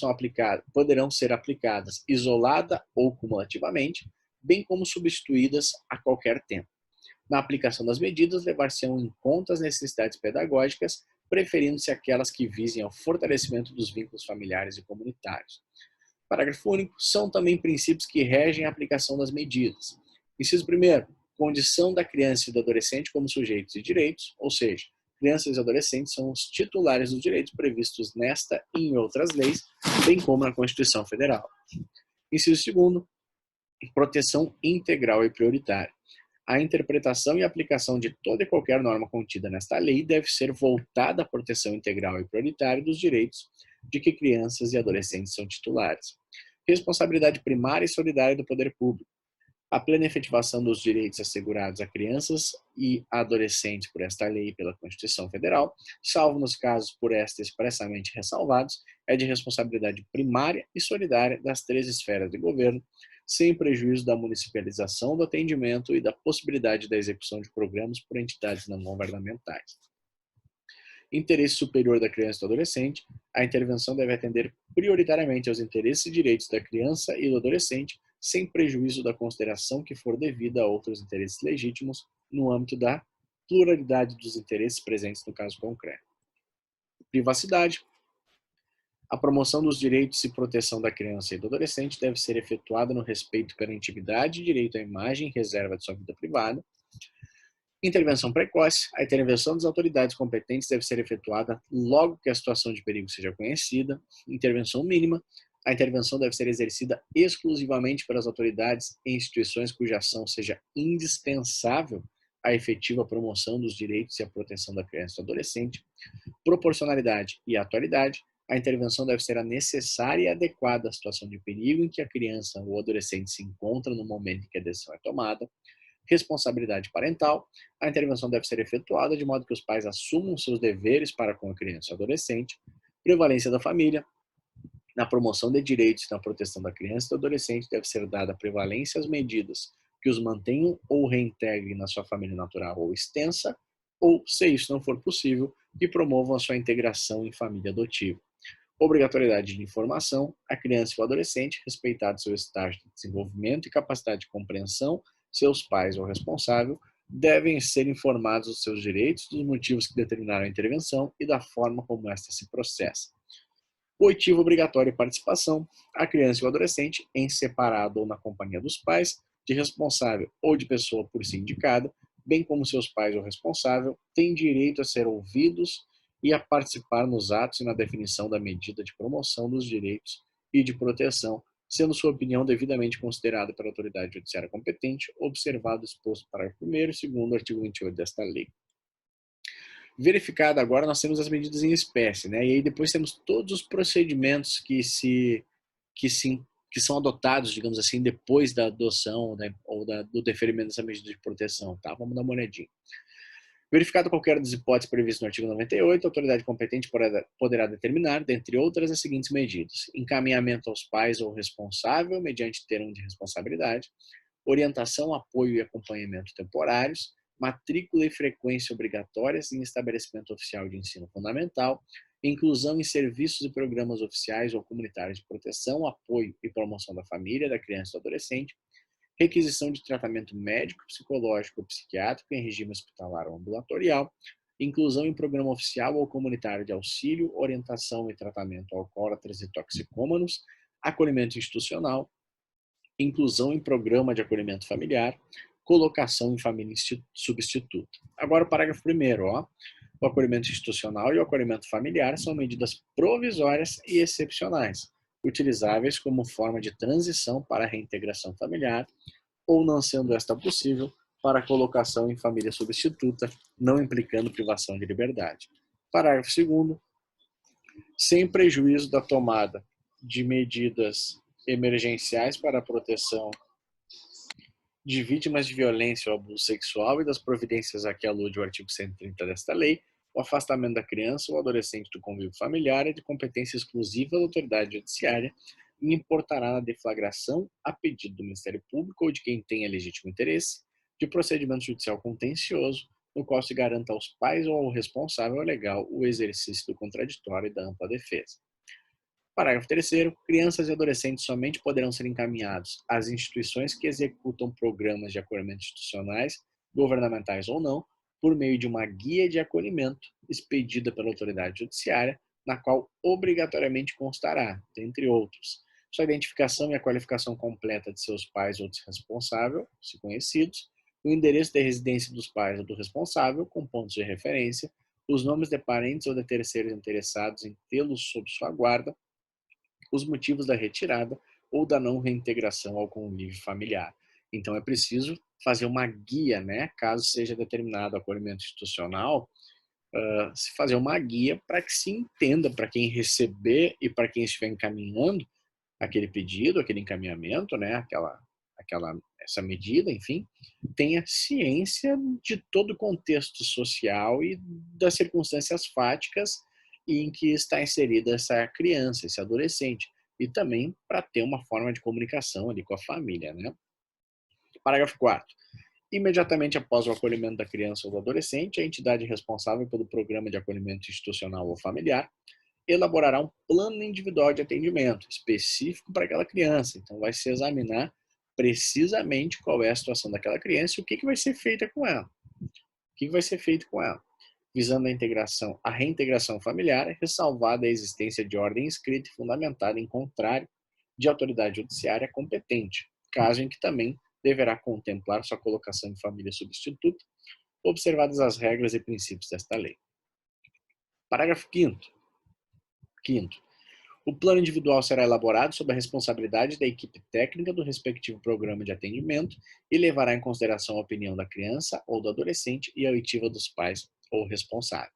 ser aplicadas isolada ou cumulativamente, bem como substituídas a qualquer tempo. Na aplicação das medidas, levar-se-ão em conta as necessidades pedagógicas, preferindo-se aquelas que visem ao fortalecimento dos vínculos familiares e comunitários. Parágrafo único. São também princípios que regem a aplicação das medidas. Inciso 1º, condição da criança e do adolescente como sujeitos e direitos, ou seja, crianças e adolescentes são os titulares dos direitos previstos nesta e em outras leis, bem como na Constituição Federal. Inciso 2º, proteção integral e prioritária. A interpretação e aplicação de toda e qualquer norma contida nesta lei deve ser voltada à proteção integral e prioritária dos direitos de que crianças e adolescentes são titulares. Responsabilidade primária e solidária do poder público. A plena efetivação dos direitos assegurados a crianças e adolescentes por esta lei e pela Constituição Federal, salvo nos casos por esta expressamente ressalvados, é de responsabilidade primária e solidária das 3 esferas de governo, sem prejuízo da municipalização do atendimento e da possibilidade da execução de programas por entidades não governamentais. Interesse superior da criança e do adolescente, a intervenção deve atender prioritariamente aos interesses e direitos da criança e do adolescente, sem prejuízo da consideração que for devida a outros interesses legítimos no âmbito da pluralidade dos interesses presentes no caso concreto. Privacidade. A promoção dos direitos e proteção da criança e do adolescente deve ser efetuada no respeito pela intimidade, direito à imagem e reserva de sua vida privada. Intervenção precoce. A intervenção das autoridades competentes deve ser efetuada logo que a situação de perigo seja conhecida. Intervenção mínima. A intervenção deve ser exercida exclusivamente pelas autoridades e instituições cuja ação seja indispensável à efetiva promoção dos direitos e à proteção da criança e do adolescente. Proporcionalidade e atualidade. A intervenção deve ser a necessária e adequada à situação de perigo em que a criança ou adolescente se encontra no momento em que a decisão é tomada. Responsabilidade parental. A intervenção deve ser efetuada de modo que os pais assumam seus deveres para com a criança e adolescente. Prevalência da família. Na promoção de direitos e na proteção da criança e do adolescente deve ser dada prevalência às medidas que os mantenham ou reintegrem na sua família natural ou extensa, ou, se isso não for possível, que promovam a sua integração em família adotiva. Obrigatoriedade de informação. A criança e o adolescente, respeitado seu estágio de desenvolvimento e capacidade de compreensão, seus pais ou responsável, devem ser informados dos seus direitos, dos motivos que determinaram a intervenção e da forma como esta se processa. Coitivo obrigatório e participação. A criança e o adolescente, em separado ou na companhia dos pais, de responsável ou de pessoa por si indicada, bem como seus pais ou responsável, têm direito a ser ouvidos e a participar nos atos e na definição da medida de promoção dos direitos e de proteção, sendo sua opinião devidamente considerada pela autoridade judiciária competente, observado o exposto para o 1º e 2º artigo 28 desta lei. Verificado agora, nós temos as medidas em espécie, né? E aí depois temos todos os procedimentos que são adotados, digamos assim, depois da adoção, né, ou do deferimento dessa medida de proteção, tá? Vamos dar uma olhadinha. Verificado qualquer das hipóteses previstas no artigo 98, a autoridade competente poderá determinar, dentre outras, as seguintes medidas: encaminhamento aos pais ou responsável, mediante termo de responsabilidade, orientação, apoio e acompanhamento temporários, matrícula e frequência obrigatórias em estabelecimento oficial de ensino fundamental, inclusão em serviços e programas oficiais ou comunitários de proteção, apoio e promoção da família, da criança e do adolescente, requisição de tratamento médico, psicológico ou psiquiátrico em regime hospitalar ou ambulatorial, inclusão em programa oficial ou comunitário de auxílio, orientação e tratamento a alcoólatras e toxicômanos, acolhimento institucional, inclusão em programa de acolhimento familiar, colocação em família substituta. Agora o parágrafo 1º, ó. O acolhimento institucional e o acolhimento familiar são medidas provisórias e excepcionais, utilizáveis como forma de transição para a reintegração familiar, ou não sendo esta possível, para a colocação em família substituta, não implicando privação de liberdade. Parágrafo 2º. Sem prejuízo da tomada de medidas emergenciais para a proteção de vítimas de violência ou abuso sexual e das providências a que alude o artigo 130 desta lei, o afastamento da criança ou adolescente do convívio familiar é de competência exclusiva da autoridade judiciária e importará na deflagração, a pedido do Ministério Público ou de quem tenha legítimo interesse, de procedimento judicial contencioso, no qual se garanta aos pais ou ao responsável legal o exercício do contraditório e da ampla defesa. Parágrafo 3º. Crianças e adolescentes somente poderão ser encaminhados às instituições que executam programas de acolhimento institucionais, governamentais ou não, por meio de uma guia de acolhimento expedida pela autoridade judiciária, na qual obrigatoriamente constará, dentre outros, sua identificação e a qualificação completa de seus pais ou de responsável, se conhecidos, o endereço da residência dos pais ou do responsável, com pontos de referência, os nomes de parentes ou de terceiros interessados em tê-los sob sua guarda, os motivos da retirada ou da não reintegração ao convívio familiar. Então é preciso fazer uma guia, né, caso seja determinado acolhimento institucional, se fazer uma guia para que se entenda para quem receber e para quem estiver encaminhando aquele pedido, aquele encaminhamento, né, essa medida, enfim, tenha ciência de todo o contexto social e das circunstâncias fáticas em que está inserida essa criança, esse adolescente, e também para ter uma forma de comunicação ali com a família, né? Parágrafo 4º. Imediatamente após o acolhimento da criança ou do adolescente, a entidade responsável pelo programa de acolhimento institucional ou familiar elaborará um plano individual de atendimento específico para aquela criança. Então, vai se examinar precisamente qual é a situação daquela criança e o que vai ser feito com ela. O que vai ser feito com ela? Visando a reintegração familiar, ressalvada a existência de ordem escrita e fundamentada em contrário de autoridade judiciária competente, caso em que também deverá contemplar sua colocação em família substituta, observadas as regras e princípios desta lei. Parágrafo 5º. O plano individual será elaborado sob a responsabilidade da equipe técnica do respectivo programa de atendimento e levará em consideração a opinião da criança ou do adolescente e a oitiva dos pais ou responsável.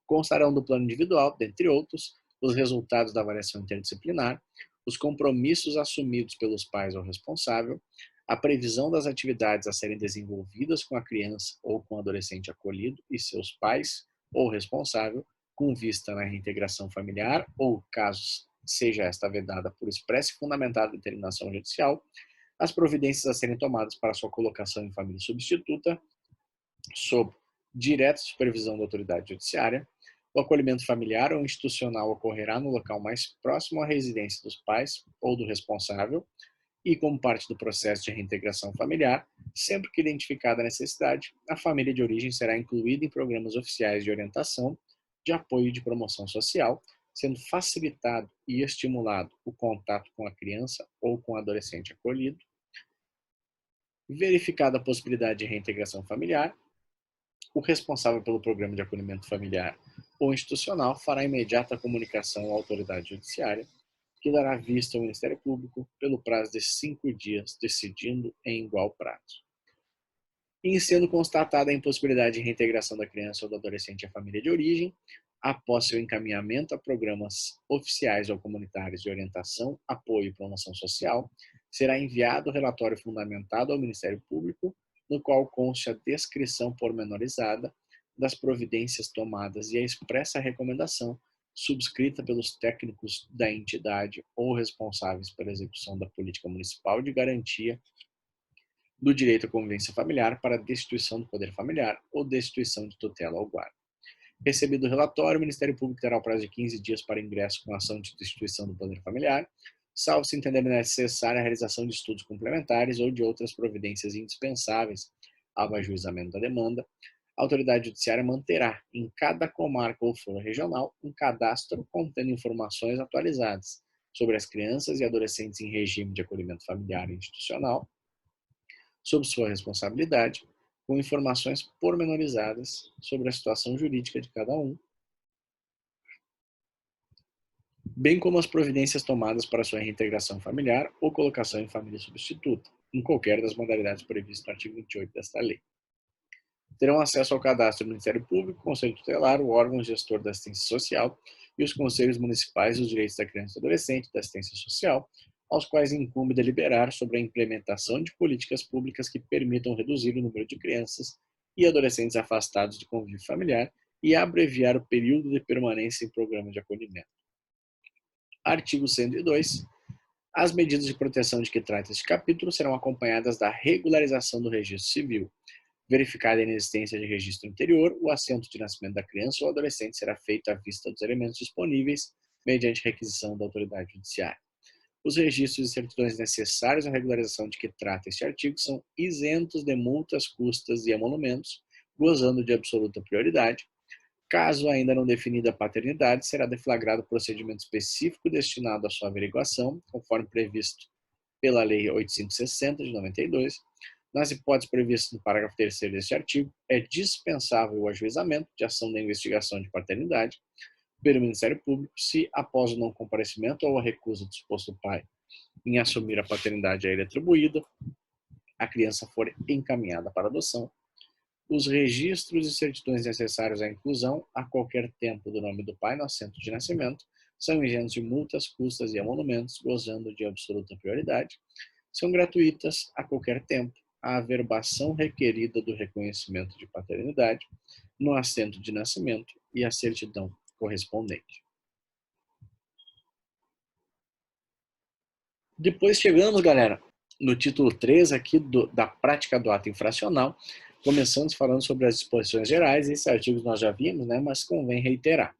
Constarão do plano individual, dentre outros, os resultados da avaliação interdisciplinar, os compromissos assumidos pelos pais ou responsável, a previsão das atividades a serem desenvolvidas com a criança ou com o adolescente acolhido e seus pais ou responsável, com vista na reintegração familiar ou, caso seja esta vedada por expressa e fundamentada determinação judicial, as providências a serem tomadas para sua colocação em família substituta, sob direta supervisão da autoridade judiciária. O acolhimento familiar ou institucional ocorrerá no local mais próximo à residência dos pais ou do responsável e, como parte do processo de reintegração familiar, sempre que identificada a necessidade, a família de origem será incluída em programas oficiais de orientação, de apoio e de promoção social, sendo facilitado e estimulado o contato com a criança ou com o adolescente acolhido. Verificada a possibilidade de reintegração familiar, o responsável pelo programa de acolhimento familiar ou institucional fará imediata comunicação à autoridade judiciária, que dará vista ao Ministério Público pelo prazo de 5 dias, decidindo em igual prazo. Em sendo constatada a impossibilidade de reintegração da criança ou do adolescente à família de origem, após seu encaminhamento a programas oficiais ou comunitários de orientação, apoio e promoção social, será enviado o relatório fundamentado ao Ministério Público, no qual conste a descrição pormenorizada das providências tomadas e a expressa recomendação subscrita pelos técnicos da entidade ou responsáveis pela execução da política municipal de garantia do direito à convivência familiar para destituição do poder familiar ou destituição de tutela ou guarda. Recebido o relatório, o Ministério Público terá o prazo de 15 dias para ingresso com a ação de destituição do poder familiar, salvo se entender necessária a realização de estudos complementares ou de outras providências indispensáveis ao ajuizamento da demanda. A autoridade judiciária manterá, em cada comarca ou foro regional, um cadastro contendo informações atualizadas sobre as crianças e adolescentes em regime de acolhimento familiar e institucional, sob sua responsabilidade, com informações pormenorizadas sobre a situação jurídica de cada um, bem como as providências tomadas para sua reintegração familiar ou colocação em família substituta, em qualquer das modalidades previstas no artigo 28 desta lei. Terão acesso ao cadastro do Ministério Público, Conselho Tutelar, o órgão gestor da assistência social e os conselhos municipais dos direitos da criança e do adolescente da assistência social, aos quais incumbe deliberar sobre a implementação de políticas públicas que permitam reduzir o número de crianças e adolescentes afastados de convívio familiar e abreviar o período de permanência em programa de acolhimento. Artigo 102. As medidas de proteção de que trata este capítulo serão acompanhadas da regularização do registro civil. Verificada a inexistência de registro anterior, o assento de nascimento da criança ou adolescente será feito à vista dos elementos disponíveis, mediante requisição da autoridade judiciária. Os registros e certidões necessários à regularização de que trata este artigo são isentos de multas, custas e emolumentos, gozando de absoluta prioridade, Caso ainda não definida a paternidade, será deflagrado procedimento específico destinado à sua averiguação, conforme previsto pela Lei 860 de 92. Nas hipóteses previstas no parágrafo 3º deste artigo, é dispensável o ajuizamento de ação de investigação de paternidade pelo Ministério Público se, após o não comparecimento ou a recusa do suposto pai em assumir a paternidade a ele atribuída, a criança for encaminhada para adoção, os registros e certidões necessários à inclusão a qualquer tempo do nome do pai no assento de nascimento são isentos de multas, custas e emolumentos, gozando de absoluta prioridade, são gratuitas a qualquer tempo a averbação requerida do reconhecimento de paternidade no assento de nascimento e a certidão correspondente. Depois chegamos, galera, no título 3 aqui da prática do ato infracional. Começamos falando sobre as disposições gerais. Esses artigos nós já vimos, né, mas convém reiterar.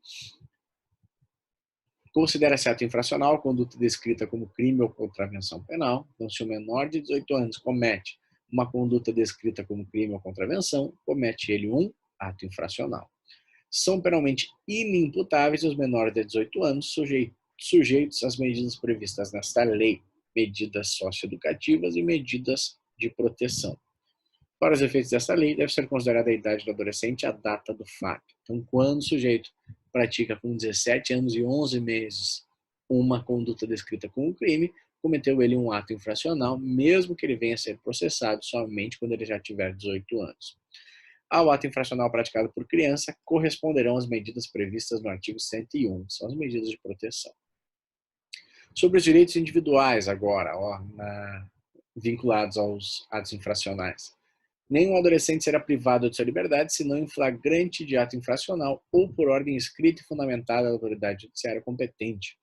Considera-se ato infracional a conduta descrita como crime ou contravenção penal. Então, se o menor de 18 anos comete uma conduta descrita como crime ou contravenção, comete ele um ato infracional. São penalmente inimputáveis os menores de 18 anos sujeitos às medidas previstas nesta lei, medidas socioeducativas e medidas de proteção. Para os efeitos desta lei, deve ser considerada a idade do adolescente a data do fato. Então, quando o sujeito pratica com 17 anos e 11 meses uma conduta descrita como crime, cometeu ele um ato infracional, mesmo que ele venha a ser processado somente quando ele já tiver 18 anos. Ao ato infracional praticado por criança, corresponderão as medidas previstas no artigo 101, são as medidas de proteção. Sobre os direitos individuais agora, vinculados aos atos infracionais. Nenhum adolescente será privado de sua liberdade senão em flagrante de ato infracional ou por ordem escrita e fundamentada da autoridade judiciária competente.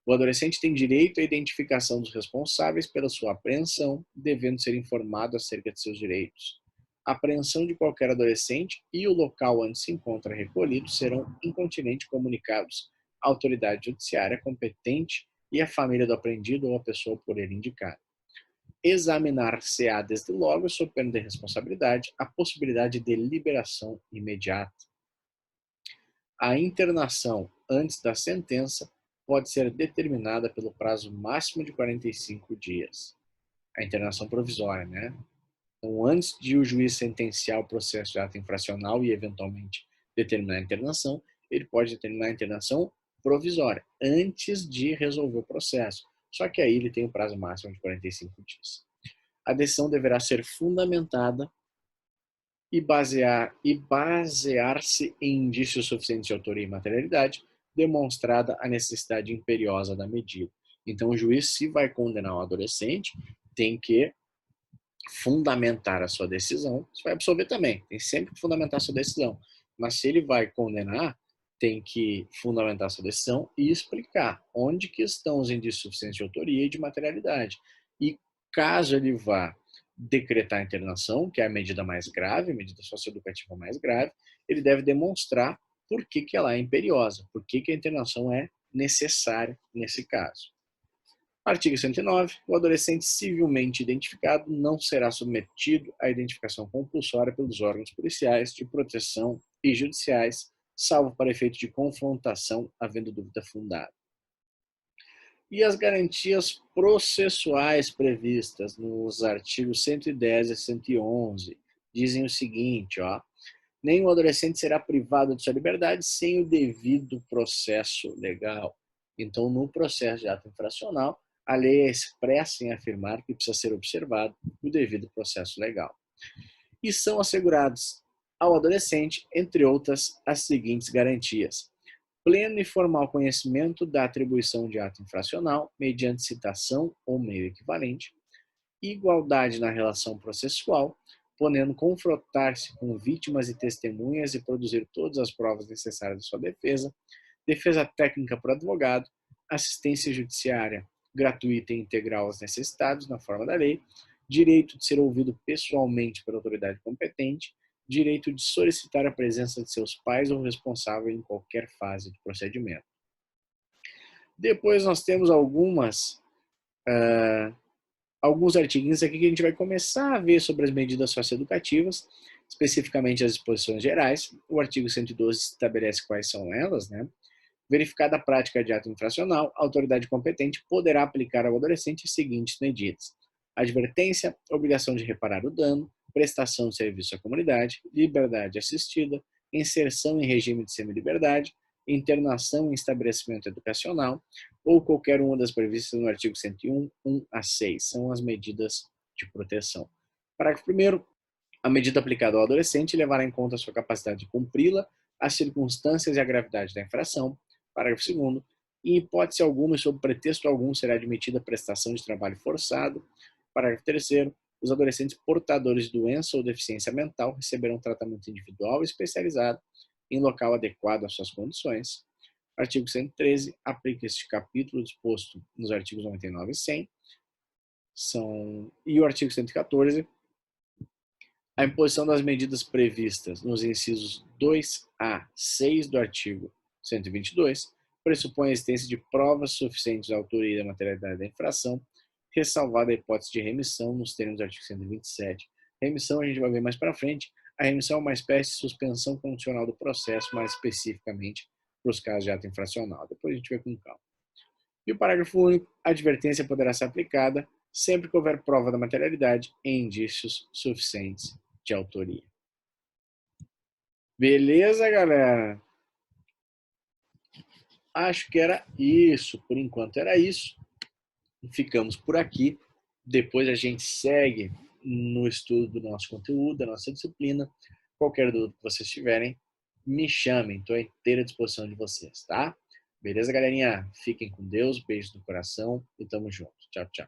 O adolescente tem direito à identificação dos responsáveis pela sua apreensão, devendo ser informado acerca de seus direitos. A apreensão de qualquer adolescente e o local onde se encontra recolhido serão incontinenti comunicados à autoridade judiciária competente e à família do apreendido ou à pessoa por ele indicada. Examinar-se-á desde logo, sob pena de responsabilidade, a possibilidade de liberação imediata. A internação antes da sentença pode ser determinada pelo prazo máximo de 45 dias. A internação provisória, né? Então, antes de o juiz sentenciar o processo de ato infracional e, eventualmente, determinar a internação, ele pode determinar a internação provisória, antes de resolver o processo. Só que aí ele tem o prazo máximo de 45 dias. A decisão deverá ser fundamentada e basear-se em indícios suficientes de autoria e materialidade, demonstrada a necessidade imperiosa da medida. Então, o juiz, se vai condenar um adolescente, tem que fundamentar a sua decisão. Isso vai absolver também, tem sempre que fundamentar a sua decisão. Mas se ele vai condenar, tem que fundamentar a sua decisão e explicar onde que estão os indícios suficientes de autoria e de materialidade. E caso ele vá decretar a internação, que é a medida mais grave, a medida socioeducativa mais grave, ele deve demonstrar por que ela é imperiosa, por que a internação é necessária nesse caso. Artigo 109. O adolescente civilmente identificado não será submetido à identificação compulsória pelos órgãos policiais, de proteção e judiciais, salvo para efeito de confrontação, havendo dúvida fundada. E as garantias processuais previstas nos artigos 110 e 111 dizem o seguinte, nenhum adolescente será privado de sua liberdade sem o devido processo legal. Então, no processo de ato infracional, a lei é expressa em afirmar que precisa ser observado o devido processo legal. E são assegurados ao adolescente, entre outras, as seguintes garantias: pleno e formal conhecimento da atribuição de ato infracional, mediante citação ou meio equivalente, igualdade na relação processual, podendo confrontar-se com vítimas e testemunhas e produzir todas as provas necessárias de sua defesa, defesa técnica por advogado, assistência judiciária gratuita e integral aos necessitados, na forma da lei, direito de ser ouvido pessoalmente pela autoridade competente, direito de solicitar a presença de seus pais ou responsável em qualquer fase do procedimento. Depois nós temos algumas alguns artiguinhos aqui que a gente vai começar a ver sobre as medidas socioeducativas, especificamente as disposições gerais. O artigo 112 estabelece quais são elas, né? Verificada a prática de ato infracional, a autoridade competente poderá aplicar ao adolescente as seguintes medidas: advertência, obrigação de reparar o dano, prestação de serviço à comunidade, liberdade assistida, inserção em regime de semi-liberdade, internação em estabelecimento educacional ou qualquer uma das previstas no artigo 101, 1 a 6. São as medidas de proteção. Parágrafo 1º. A medida aplicada ao adolescente levará em conta a sua capacidade de cumpri-la, as circunstâncias e a gravidade da infração. Parágrafo 2º. Em hipótese alguma e sob pretexto algum será admitida a prestação de trabalho forçado. Parágrafo 3º. Os adolescentes portadores de doença ou deficiência mental receberão tratamento individual e especializado em local adequado às suas condições. Artigo 113. Aplica este capítulo disposto nos artigos 99 e 100. E o artigo 114. A imposição das medidas previstas nos incisos 2 a 6 do artigo 122 pressupõe a existência de provas suficientes da autoria e da materialidade da infração, ressalvada a hipótese de remissão nos termos do artigo 127. Remissão a gente vai ver mais para frente. A remissão é uma espécie de suspensão condicional do processo, mais especificamente para os casos de ato infracional. Depois a gente vê com calma. E o parágrafo único: a advertência poderá ser aplicada sempre que houver prova da materialidade e indícios suficientes de autoria. Beleza, galera? Acho que era isso. Por enquanto era isso. Ficamos por aqui. Depois a gente segue no estudo do nosso conteúdo, da nossa disciplina. Qualquer dúvida que vocês tiverem, me chamem. Estou à inteira disposição de vocês, tá? Beleza, galerinha? Fiquem com Deus. Beijos no coração e tamo junto. Tchau, tchau.